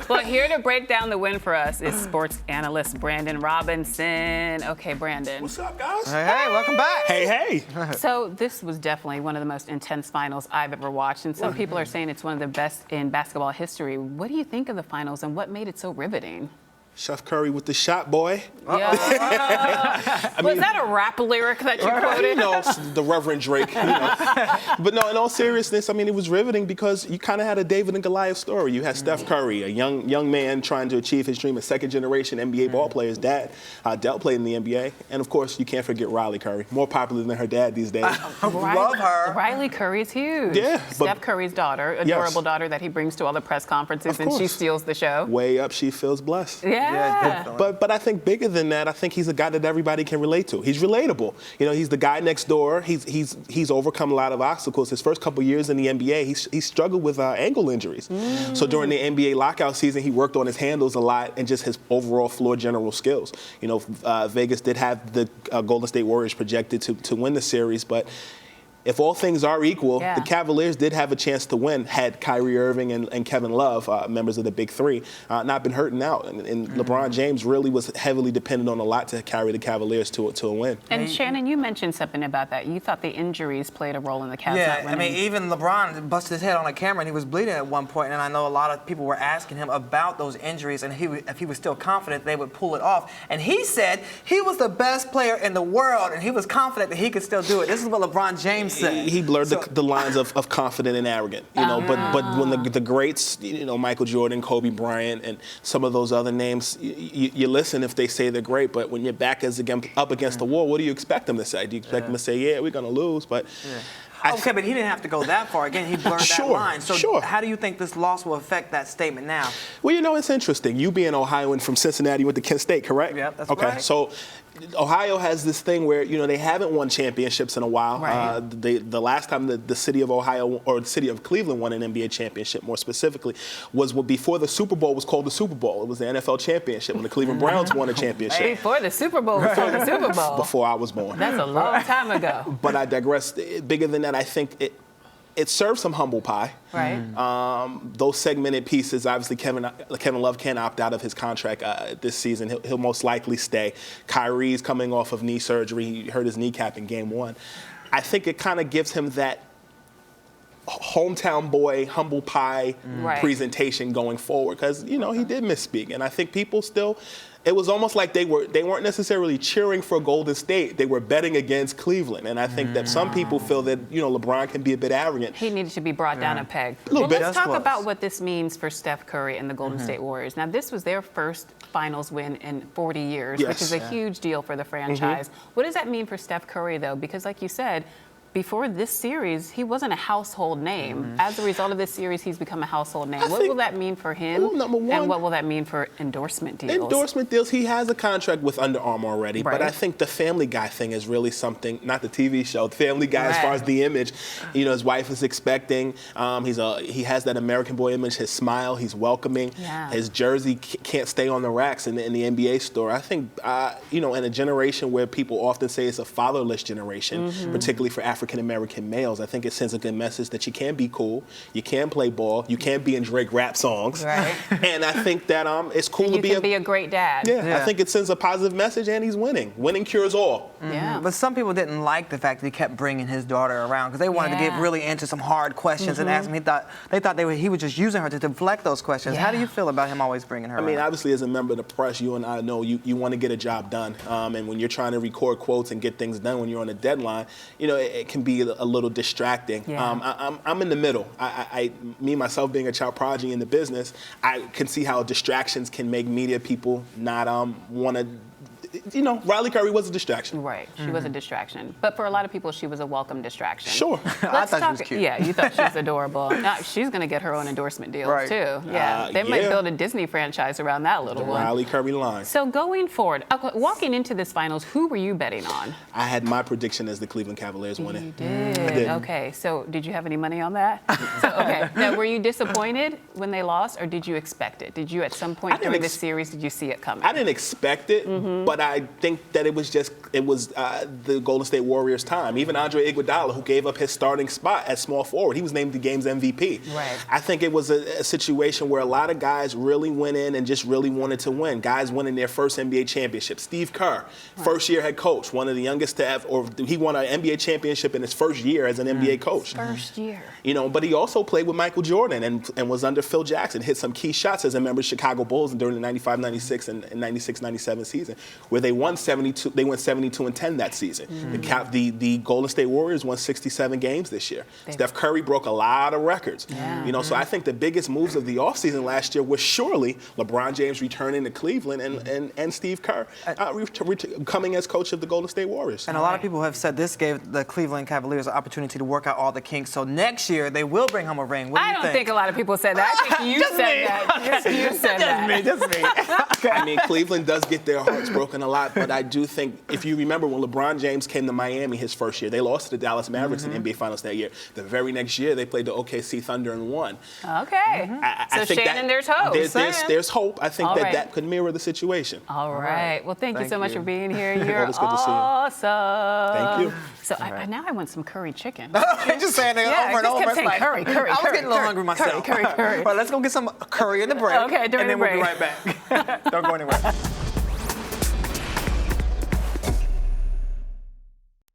Well, here to break down the win for us is sports analyst Brandon Robinson. Okay, Brandon. What's up, guys? Hey, welcome back. Hey. So this was definitely one of the most intense finals I've ever watched, and some people are saying it's one of the best in basketball history. What do you think of the finals, and what made it so riveting? Chef Curry with the shot, boy. Yeah. Was that a rap lyric that you quoted? You know, the Reverend Drake. But no, in all seriousness, I mean, it was riveting because you kind of had a David and Goliath story. You had Steph Curry, a young man trying to achieve his dream, a second-generation NBA ball player. His dad, Dell, played in the NBA. And, of course, you can't forget Riley Curry, more popular than her dad these days. Love her. Riley Curry's huge. Yeah. Steph Curry's daughter, adorable daughter that he brings to all the press conferences, and she steals the show. Way up, she feels blessed. Yeah. But I think bigger than that, I think he's a guy that everybody can relate to. He's relatable. You know, he's the guy next door. He's overcome a lot of obstacles. His first couple years in the NBA, he struggled with ankle injuries. So during the NBA lockout season, he worked on his handles a lot and just his overall floor general skills. You know, Vegas did have the Golden State Warriors projected to win the series, but if all things are equal, the Cavaliers did have a chance to win had Kyrie Irving and Kevin Love, members of the Big Three, not been hurting out. And LeBron James really was heavily dependent on a lot to carry the Cavaliers to a win. And Shannon, you mentioned something about that. You thought the injuries played a role in the Cavs not winning. I mean, even LeBron busted his head on a camera and he was bleeding at one point. And I know a lot of people were asking him about those injuries and if he was still confident they would pull it off. And he said he was the best player in the world and he was confident that he could still do it. This is what LeBron James said. He blurred the lines of confident and arrogant, you know. But when the greats, you know, Michael Jordan, Kobe Bryant, and some of those other names, you listen if they say they're great. But when your back is up against the wall, what do you expect them to say? Do you expect them to say, "Yeah, we're gonna lose"? But okay, but he didn't have to go that far. Again, he blurred that line. So how do you think this loss will affect that statement now? Well, you know, it's interesting. You being Ohioan from Cincinnati went to Kent State, correct? Yeah, that's okay. right. So Ohio has this thing where, you know, they haven't won championships in a while. Right. The last time the city of Ohio, or the city of Cleveland, won an NBA championship, more specifically, was before the Super Bowl was called the Super Bowl. It was the NFL championship when the Cleveland Browns won a championship. Before the Super Bowl was called the Super Bowl. Before I was born. That's a long time ago. But I digress. Bigger than that, I think it serves some humble pie. Right. Those segmented pieces, obviously Kevin Love can't opt out of his contract this season. He'll most likely stay. Kyrie's coming off of knee surgery. He hurt his kneecap in game 1. I think it kind of gives him that hometown boy, humble pie presentation going forward, because, you know, he did misspeak. And I think people still, it was almost like they weren't necessarily cheering for Golden State. They were betting against Cleveland. And I think that some people feel that, you know, LeBron can be a bit arrogant. He needed to be brought down a peg. Let's talk about what this means for Steph Curry and the Golden State Warriors. Now, this was their first finals win in 40 years, which is a huge deal for the franchise. What does that mean for Steph Curry, though? Because like you said, before this series, he wasn't a household name. As a result of this series, he's become a household name. What will that mean for him? Well, number one, and what will that mean for endorsement deals? Endorsement deals, he has a contract with Under Armour already, but I think the Family Guy thing is really something, not the TV show, the Family Guy as far as the image. You know, his wife is expecting. He has that American boy image, his smile, he's welcoming. His jersey can't stay on the racks in the NBA store. I think, you know, in a generation where people often say it's a fatherless generation, particularly for African-American males, I think it sends a good message that you can be cool, you can play ball, you can be in Drake rap songs. And I think that it's cool to be a great dad. I think it sends a positive message, and he's winning. Winning cures all. But some people didn't like the fact that he kept bringing his daughter around because they wanted to get really into some hard questions and ask him. They thought he was just using her to deflect those questions. How do you feel about him always bringing her around? I mean, obviously, as a member of the press, you and I know you want to get a job done. And when you're trying to record quotes and get things done when you're on a deadline, you know, it can be a little distracting. I'm in the middle. Me, myself, being a child prodigy in the business, I can see how distractions can make media people not want to. You know, Riley Curry was a distraction. Right, she was a distraction. But for a lot of people, she was a welcome distraction. Sure. I thought she was cute. Yeah, you thought she was adorable. Now, she's going to get her own endorsement deals, too. Yeah, they might build a Disney franchise around that little one. Riley Curry line. So going forward, walking into this finals, who were you betting on? I had my prediction as the Cleveland Cavaliers winning. You did? I did. Okay, so did you have any money on that? Now, were you disappointed when they lost, or did you expect it? Did you, at some point during this series, did you see it coming? I didn't expect it, but I think that it was the Golden State Warriors' time. Even Andre Iguodala, who gave up his starting spot at small forward, he was named the game's MVP. Right. I think it was a situation where a lot of guys really went in and just really wanted to win. Guys winning their first NBA championship. Steve Kerr, first-year head coach, one of the youngest to ever, or he won an NBA championship in his first year as an NBA coach. First year. But he also played with Michael Jordan and was under Phil Jackson, hit some key shots as a member of Chicago Bulls during the 95-96 and 96-97 season, where they won 72. They went 72-10 that season. The Golden State Warriors won 67 games this year. Steph Curry broke a lot of records. Yeah. So I think the biggest moves of the offseason last year was surely LeBron James returning to Cleveland and Steve Kerr coming as coach of the Golden State Warriors. And a lot of people have said this gave the Cleveland Cavaliers an opportunity to work out all the kinks. So next year they will bring home a ring. What do you think? I don't think a lot of people said that. I think you said that. You said that. Just me. Okay. I mean, Cleveland does get their hearts broken a lot, but I do think, if you remember when LeBron James came to Miami his first year, they lost to the Dallas Mavericks in the NBA Finals that year. The very next year, they played the OKC Thunder and won. Okay. I think Shannon, there's hope. There's hope. I think All right. that could mirror the situation. All right. Well, thank you so much for being here. You're Always good to see you. awesome. Thank you. So now I want some curry chicken. Just saying it Yeah, over and just over. kept saying curry. I was getting a little hungry myself. Curry. All right, let's go get some curry in the break. Okay, during and then the we'll be break. right back. Don't go anywhere.